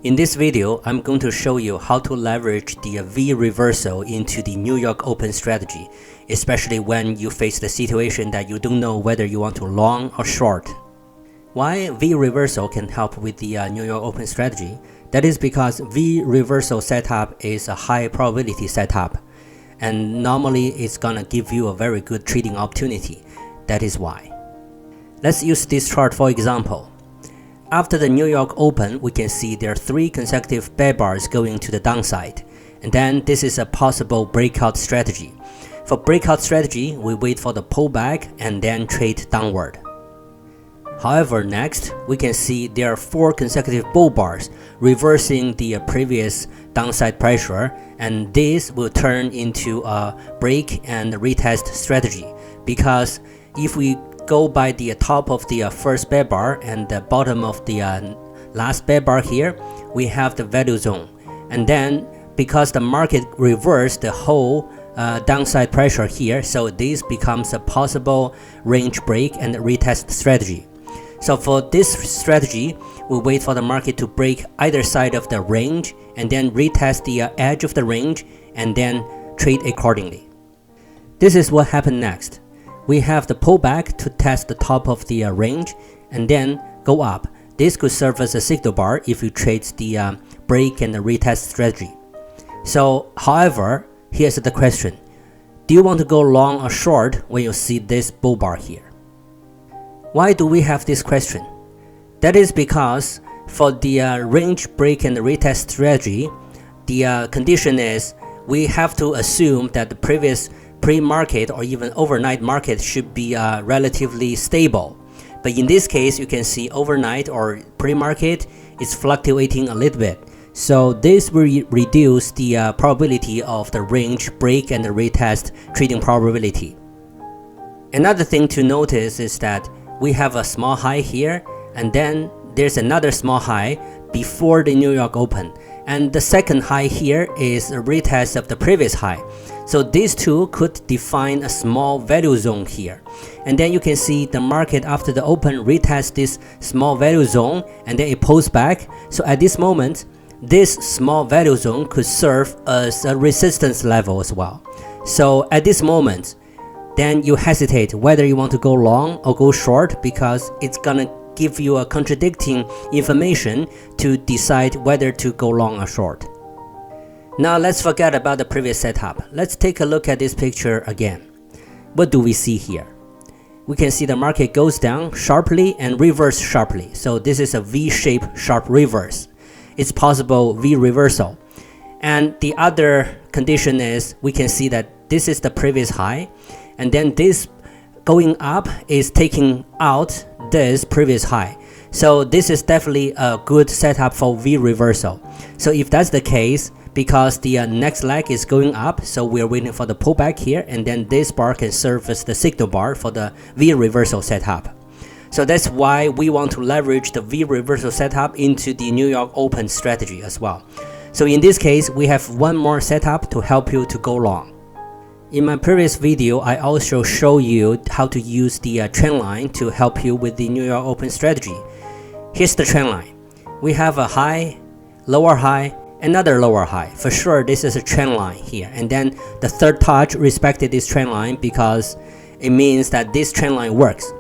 In this video, I'm going to show you how to leverage the V reversal into the New York Open strategy, especially when you face the situation that you don't know whether you want to long or short. Why V reversal can help with the New York Open strategy? That is because V reversal setup is a high probability setup, and normally it's gonna give you a very good trading opportunity. That is why. Let's use this chart for example. After the New York Open, we can see there are 3 consecutive bear bars going to the downside, and then this is a possible breakout strategy. For breakout strategy, we wait for the pullback and then trade downward. However, next, we can see there are 4 consecutive bull bars reversing the previous downside pressure, and this will turn into a break and retest strategy, because if we go by the top of the first bear bar and the bottom of the last bear bar here, we have the value zone. And then because the market reversed the whole downside pressure here, so this becomes a possible range break and retest strategy. So for this strategy, we wait for the market to break either side of the range and then retest the edge of the range and then trade accordingly. This is what happened next. We have the pullback to test the top of the range and then go up. This could serve as a signal bar if you trade the break and the retest strategy. So, however, here's the question. Do you want to go long or short when you see this bull bar here? Why do we have this question? That is because for the range break and the retest strategy, the condition is we have to assume that the previous pre-market or even overnight market should be relatively stable. But in this case, you can see overnight or pre-market is fluctuating a little bit. So this will reduce the probability of the range break and the retest trading probability. Another thing to notice is that we have a small high here, and then there's another small high before the New York Open. And the second high here is a retest of the previous high. So these two could define a small value zone here. And then you can see the market after the open retest this small value zone and then it pulls back. So at this moment, this small value zone could serve as a resistance level as well. So at this moment, then you hesitate whether you want to go long or go short, because it's gonna give you a contradicting information to decide whether to go long or short. Now let's forget about the previous setup. Let's take a look at this picture again. What do we see here? We can see the market goes down sharply and reverse sharply. So this is a V-shaped sharp reverse. It's possible V reversal. And the other condition is we can see that this is the previous high, and then this going up is taking out this previous high. So this is definitely a good setup for V reversal. So if that's the case, because the next leg is going up, so we're waiting for the pullback here, and then this bar can serve as the signal bar for the V reversal setup. So that's why we want to leverage the V reversal setup into the New York Open strategy as well. So in this case, we have one more setup to help you to go long. In my previous video, I also show you how to use the trend line to help you with the New York Open strategy. Here's the trend line. We have a high, lower high, another lower high. For sure, this is a trend line here. And then the third touch respected this trend line because it means that this trend line works.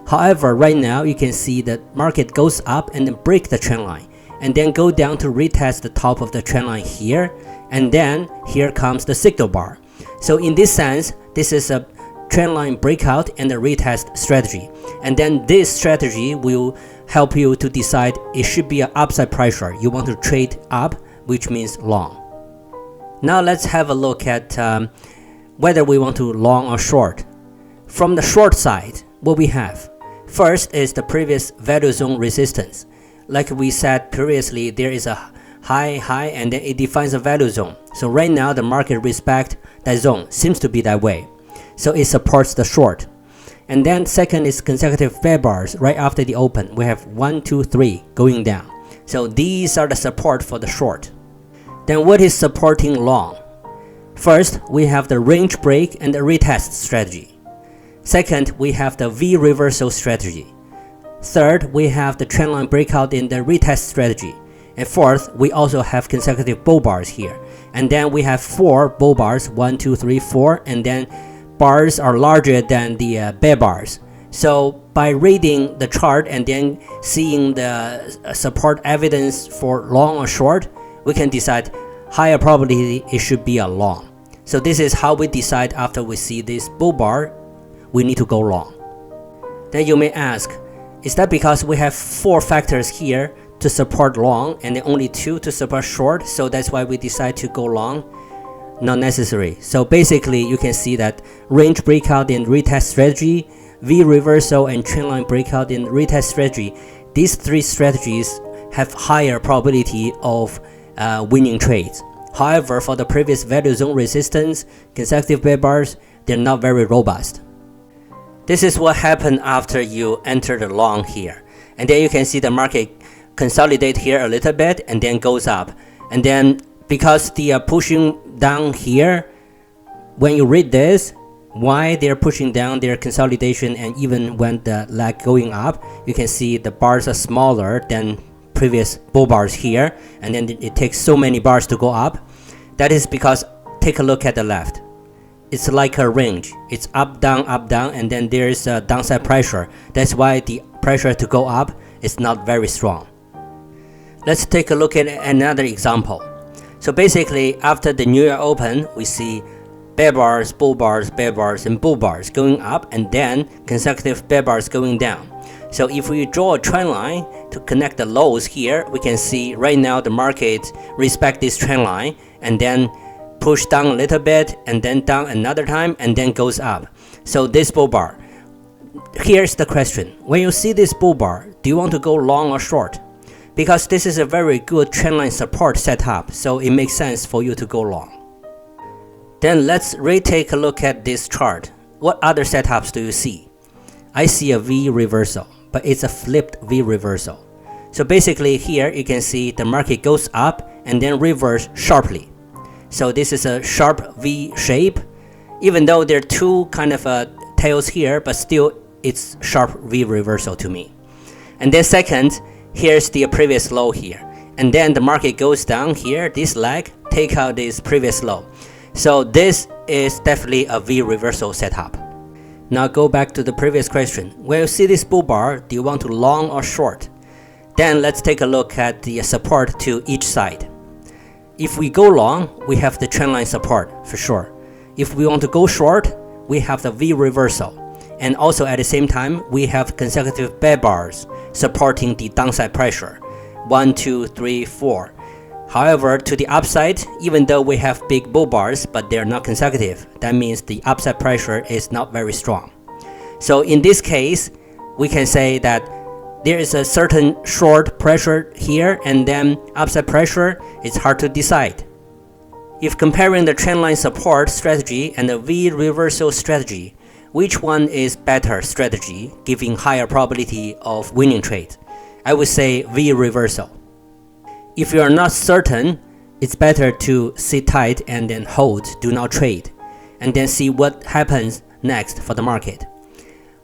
However, right now you can see that market goes up and then break the trend line, and then go down to retest the top of the trend line here, and then here comes the signal bar. So in this sense, this is a trend line breakout and a retest strategy. And then this strategy will help you to decide it should be an upside pressure. You want to trade up, which means long. Now let's have a look at whether we want to long or short. From the short side, what we have first is the previous value zone resistance. Like we said previously, there is a high, and then it defines a value zone. So right now the market respects that zone, seems to be that way. So it supports the short. And then second is consecutive bear bars right after the open. We have 1, 2, 3 going down. So these are the support for the short. Then what is supporting long? First, we have the range break and the retest strategy. Second, we have the V reversal strategy. Third, we have the trendline breakout in the retest strategy. And fourth, we also have consecutive bull bars here. And then we have 4 bull bars, 1, 2, 3, 4, and then bars are larger than the bear bars. So by reading the chart and then seeing the support evidence for long or short, we can decide higher probability it should be a long. So this is how we decide after we see this bull bar, we need to go long. Then you may ask, is that because we have 4 factors here to support long and then only 2 to support short, so that's why we decide to go long? Not necessary. So basically you can see that range breakout in retest strategy, V reversal and trendline breakout in retest strategy, these 3 strategies have higher probability of winning trades. However, for the previous value zone resistance, consecutive bear bars, they're not very robust. This is what happened after you enter the long here. And then you can see the market consolidate here a little bit and then goes up. And then because they are pushing down here, when you read this, why they're pushing down their consolidation, and even when the leg going up, you can see the bars are smaller than previous bull bars here, and then it takes so many bars to go up. That is because, take a look at the left. It's like a range. It's up, down, and then there's a downside pressure. That's why the pressure to go up is not very strong. Let's take a look at another example. So basically, after the New York Open, we see bear bars, bull bars, bear bars, and bull bars going up, and then consecutive bear bars going down. So if we draw a trend line to connect the lows here, we can see right now the market respect this trend line and then push down a little bit and then down another time and then goes up. So this bull bar. Here's the question. When you see this bull bar, do you want to go long or short? Because this is a very good trendline support setup, so it makes sense for you to go long. Then let's retake a look at this chart. What other setups do you see? I see a V reversal, but it's a flipped V reversal. So basically here you can see the market goes up and then reverse sharply. So this is a sharp V shape. Even though there are 2 kind of tails here, but still it's sharp V reversal to me. And then second, here's the previous low here. And then the market goes down here, this leg, take out this previous low. So this is definitely a V reversal setup. Now go back to the previous question. When you see this bull bar, do you want to long or short? Then let's take a look at the support to each side. If we go long, we have the trendline support for sure. If we want to go short, we have the V reversal. And also at the same time, we have consecutive bear bars supporting the downside pressure. 1, 2, 3, 4. However, to the upside, even though we have big bull bars, but they're not consecutive, that means the upside pressure is not very strong. So in this case, we can say that there is a certain short pressure here, and then upside pressure is hard to decide. If comparing the trendline support strategy and the V reversal strategy, which one is better strategy, giving higher probability of winning trade? I would say V reversal. If you are not certain, it's better to sit tight and then hold, do not trade, and then see what happens next for the market.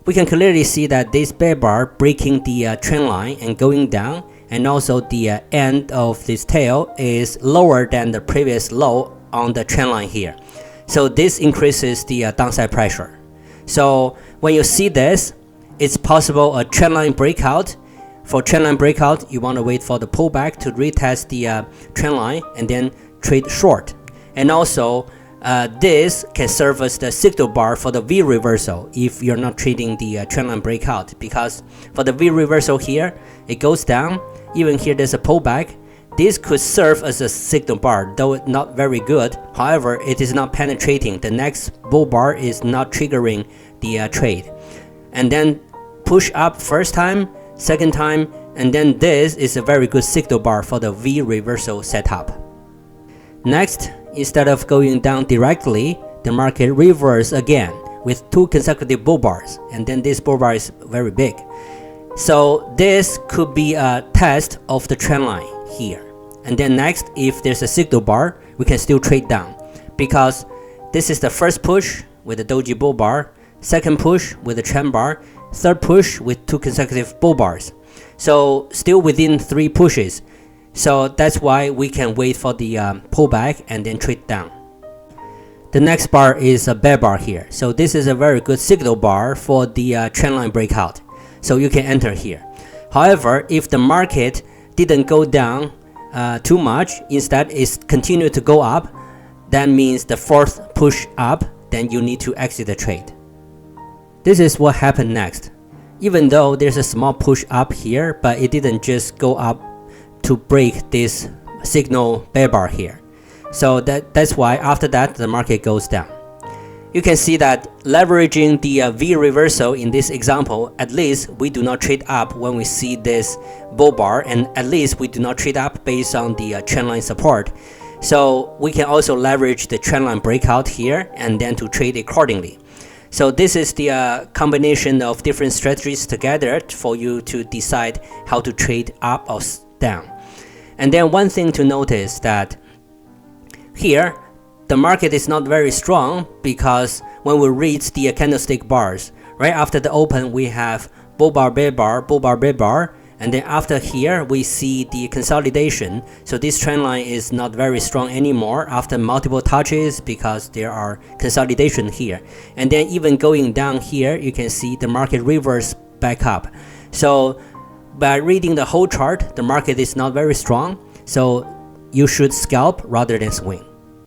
We can clearly see that this bear bar breaking the trend line and going down, and also the end of this tail is lower than the previous low on the trend line here. So this increases the downside pressure. So when you see this, it's possible a trendline breakout. For trendline breakout, you want to wait for the pullback to retest the trend line and then trade short. And also, this can serve as the signal bar for the V reversal if you're not trading the trendline breakout. Because for the V reversal here, it goes down. Even here, there's a pullback. This could serve as a signal bar, though not very good. However, it is not penetrating. The next bull bar is not triggering the trade. And then push up first time, second time, and then this is a very good signal bar for the V reversal setup. Next, instead of going down directly, the market reverses again with 2 consecutive bull bars, and then this bull bar is very big. So this could be a test of the trend line here. And then next, if there's a signal bar, we can still trade down, because this is the first push with the doji bull bar, second push with the trend bar, third push with 2 consecutive bull bars. So still within 3 pushes, So that's why we can wait for the pullback and then trade down. The next bar is a bear bar here. So this is a very good signal bar for the trendline breakout. So you can enter here. However, if the market didn't go down too much, instead it continued to go up, that means the fourth push up, then you need to exit the trade. This is what happened next. Even though there's a small push up here, but it didn't just go up to break this signal bear bar here. So that's why after that the market goes down. You can see that leveraging the V reversal in this example, at least we do not trade up when we see this bull bar, and at least we do not trade up based on the trendline support. So we can also leverage the trendline breakout here and then to trade accordingly. So this is the combination of different strategies together for you to decide how to trade up or down. And then one thing to notice that here the market is not very strong, because when we read the candlestick bars, right after the open we have bull bar, bear bar, bull bar, bear bar, and then after here we see the consolidation. So this trend line is not very strong anymore after multiple touches, because there are consolidation here. And then even going down here, you can see the market reverse back up. So by reading the whole chart, the market is not very strong, so you should scalp rather than swing.